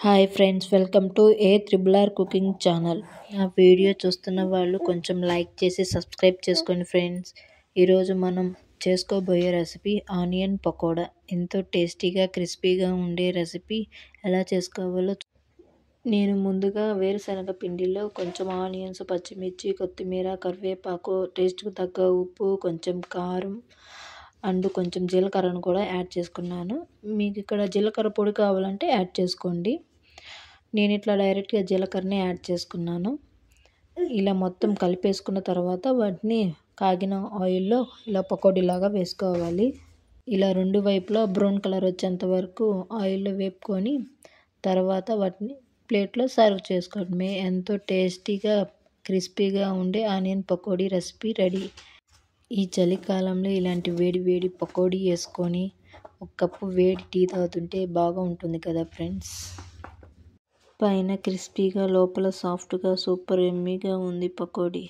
Hi friends, welcome to A triple R cooking channel. నా video చూస్తున్న వాళ్ళు కొంచెం లైక్ చేసి సబ్స్క్రైబ్ చేసుకోండి ఫ్రెండ్స్. ఈరోజు మనం చేసుకోబోయే రెసిపీ ఆనియన్ పకోడా. ఎంతో టేస్టీగా క్రిస్పీగా ఉండే రెసిపీ. ఎలా చేసుకోవాలో నేను ముందుగా వేరుశనగ పిండిలో కొంచెం ఆనియన్స్, పచ్చిమిర్చి, కొత్తిమీర, కరివేపాకు, టేస్ట్కు తగ్గ ఉప్పు, కొంచెం కారం అండ్ కొంచెం జీలకర్రను కూడా యాడ్ చేసుకున్నాను. మీకు ఇక్కడ జీలకర్ర పొడి కావాలంటే యాడ్ చేసుకోండి. నేను ఇట్లా డైరెక్ట్గా జీలకర్రని యాడ్ చేసుకున్నాను. ఇలా మొత్తం కలిపేసుకున్న తర్వాత వాటిని కాగిన ఆయిల్లో ఇలా పకోడీలాగా వేసుకోవాలి. ఇలా రెండు వైపులా బ్రౌన్ కలర్ వచ్చేంత వరకు ఆయిల్లో వేపుకొని తర్వాత వాటిని ప్లేట్లో సర్వ్ చేసుకోవడమే. ఎంతో టేస్టీగా క్రిస్పీగా ఉండే ఆనియన్ పకోడీ రెసిపీ రెడీ. ఈ చలికాలంలో ఇలాంటి వేడి వేడి పకోడీ వేసుకొని ఒక కప్పు వేడి టీ తాగుతుంటే బాగా ఉంటుంది కదా ఫ్రెండ్స్. పైన క్రిస్పీగా లోపల సాఫ్ట్గా సూపర్ ఎమ్మీగా ఉంది పకోడీ.